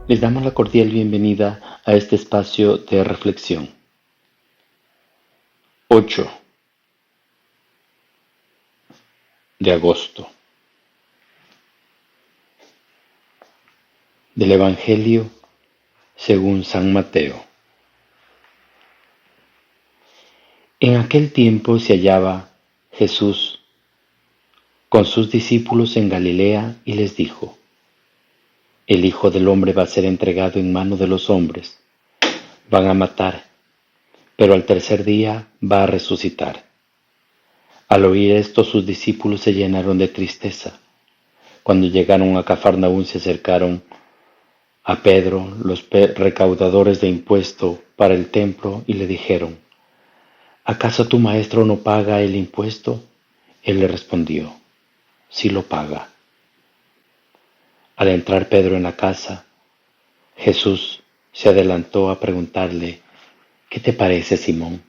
Les damos la cordial bienvenida a este espacio de reflexión. 8 de agosto del Evangelio según San Mateo. En aquel tiempo se hallaba Jesús con sus discípulos en Galilea y les dijo: El Hijo del Hombre va a ser entregado en mano de los hombres. Van a matar, pero al tercer día va a resucitar. Al oír esto, sus discípulos se llenaron de tristeza. Cuando llegaron a Cafarnaúm, se acercaron a Pedro los recaudadores de impuesto para el templo y le dijeron: ¿Acaso tu maestro no paga el impuesto? Él le respondió: Sí lo paga. Al entrar Pedro en la casa, Jesús se adelantó a preguntarle: ¿Qué te parece, Simón?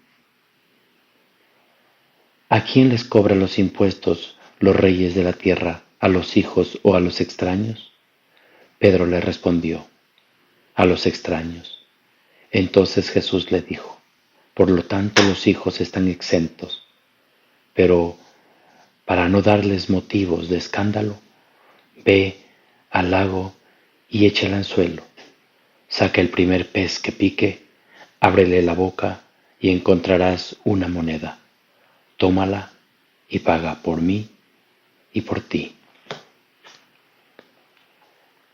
¿A quién les cobran los impuestos los reyes de la tierra, a los hijos o a los extraños? Pedro le respondió: A los extraños. Entonces Jesús le dijo: Por lo tanto los hijos están exentos. Pero para no darles motivos de escándalo, ve al lago y echa el anzuelo. Saca el primer pez que pique, ábrele la boca y encontrarás una moneda. Tómala y paga por mí y por ti.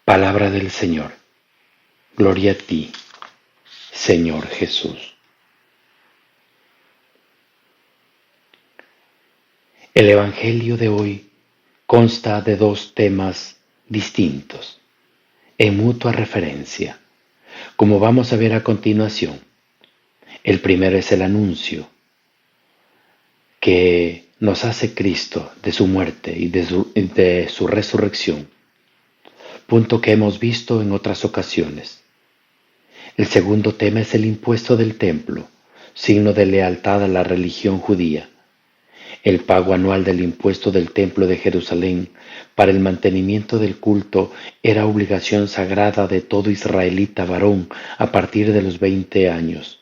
Palabra del Señor. Gloria a ti, Señor Jesús. El Evangelio de hoy consta de dos temas distintos, en mutua referencia, como vamos a ver a continuación. El primero es el anuncio que nos hace Cristo de su muerte y de su resurrección, punto que hemos visto en otras ocasiones. El segundo tema es el impuesto del templo, signo de lealtad a la religión judía. El pago anual del impuesto del templo de Jerusalén para el mantenimiento del culto era obligación sagrada de todo israelita varón a partir de los 20 años,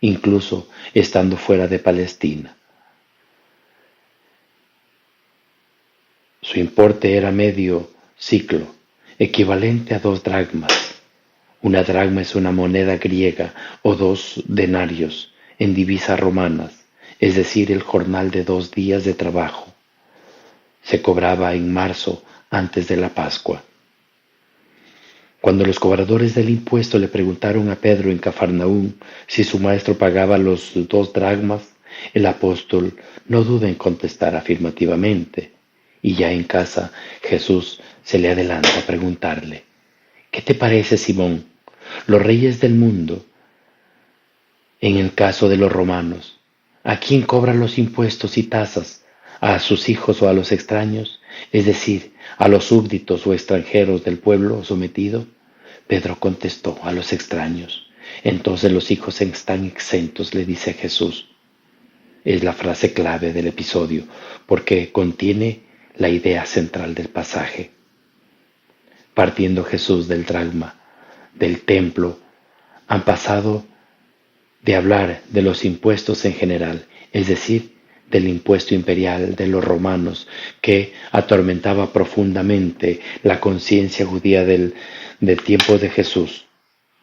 incluso estando fuera de Palestina. Su importe era medio siclo, equivalente a 2 dracmas. Una dracma es una moneda griega o 2 denarios en divisas romanas, es decir, el jornal de 2 días de trabajo. Se cobraba en marzo antes de la Pascua. Cuando los cobradores del impuesto le preguntaron a Pedro en Cafarnaúm si su maestro pagaba los 2 dracmas, el apóstol no duda en contestar afirmativamente. Y ya en casa, Jesús se le adelanta a preguntarle: ¿Qué te parece, Simón? Los reyes del mundo, en el caso de los romanos, ¿a quién cobran los impuestos y tasas? ¿A sus hijos o a los extraños? Es decir, ¿a los súbditos o extranjeros del pueblo sometido? Pedro contestó: a los extraños. Entonces los hijos están exentos, le dice a Jesús. Es la frase clave del episodio, porque contiene la idea central del pasaje. Partiendo Jesús del dracma, del templo, han pasado de hablar de los impuestos en general, es decir, del impuesto imperial de los romanos que atormentaba profundamente la conciencia judía del tiempo de Jesús.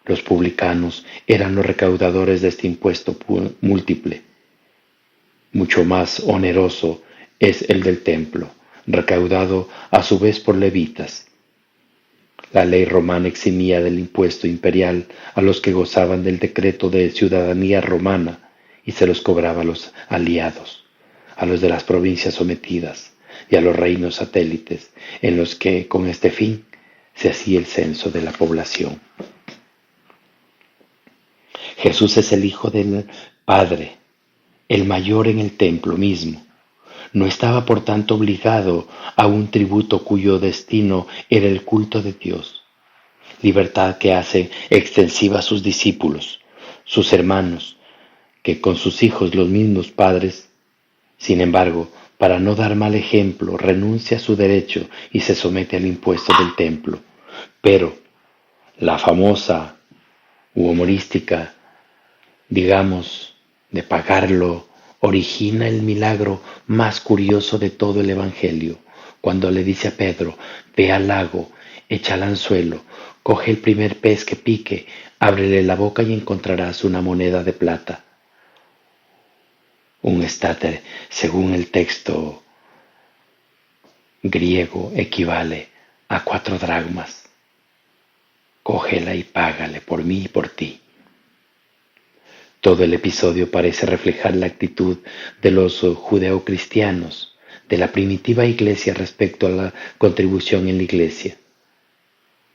Los publicanos eran los recaudadores de este impuesto múltiple. Mucho más oneroso es el del templo, recaudado a su vez por levitas. La ley romana eximía del impuesto imperial a los que gozaban del decreto de ciudadanía romana y se los cobraba a los aliados, a los de las provincias sometidas y a los reinos satélites, en los que, con este fin, se hacía el censo de la población. Jesús es el Hijo del Padre, el mayor en el templo mismo. No estaba por tanto obligado a un tributo cuyo destino era el culto de Dios, libertad que hace extensiva a sus discípulos, sus hermanos, que con sus hijos los mismos padres. Sin embargo, para no dar mal ejemplo, renuncia a su derecho y se somete al impuesto del templo. Pero La famosa u humorística, digamos, de pagarlo, origina el milagro más curioso de todo el Evangelio, cuando le dice a Pedro: ve al lago, echa el anzuelo, coge el primer pez que pique, ábrele la boca y encontrarás una moneda de plata. Un estate, según el texto griego, equivale a 4 dracmas. Cógela y págale por mí y por ti. Todo el episodio parece reflejar la actitud de los judeocristianos, de la primitiva iglesia respecto a la contribución en la iglesia.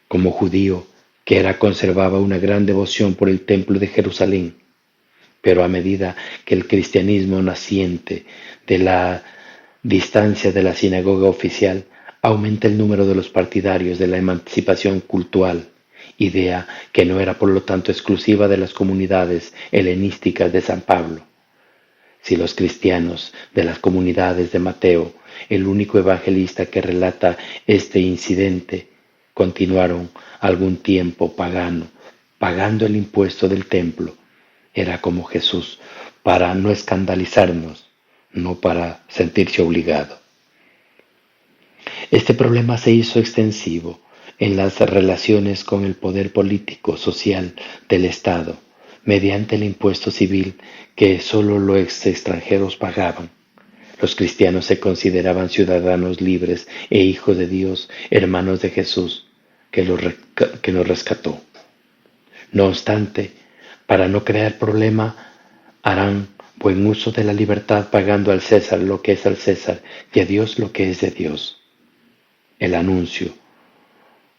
Como judío, Kera conservaba una gran devoción por el templo de Jerusalén, pero a medida que el cristianismo naciente de la distancia de la sinagoga oficial, aumenta el número de los partidarios de la emancipación cultural, idea que no era por lo tanto exclusiva de las comunidades helenísticas de San Pablo. Si los cristianos de las comunidades de Mateo, el único evangelista que relata este incidente, continuaron algún tiempo pagando el impuesto del templo, era como Jesús, para no escandalizarnos, no para sentirse obligado. Este problema se hizo extensivo en las relaciones con el poder político, social del Estado, mediante el impuesto civil que sólo los extranjeros pagaban. Los cristianos se consideraban ciudadanos libres e hijos de Dios, hermanos de Jesús, que nos rescató. No obstante, para no crear problema, harán buen uso de la libertad pagando al César lo que es al César y a Dios lo que es de Dios. El anuncio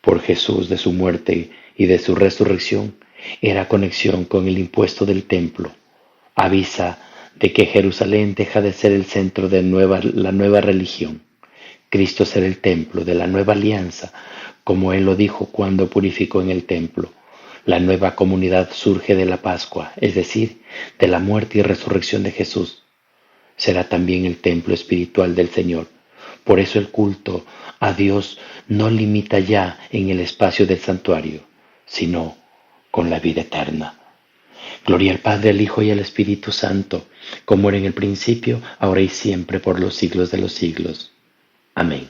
por Jesús de su muerte y de su resurrección era conexión con el impuesto del templo. Avisa de que Jerusalén deja de ser el centro de la nueva religión. Cristo será el templo de la nueva alianza, como Él lo dijo cuando purificó en el templo. La nueva comunidad surge de la Pascua, es decir, de la muerte y resurrección de Jesús. Será también el templo espiritual del Señor. Por eso el culto a Dios no limita ya en el espacio del santuario, sino con la vida eterna. Gloria al Padre, al Hijo y al Espíritu Santo, como era en el principio, ahora y siempre, por los siglos de los siglos. Amén.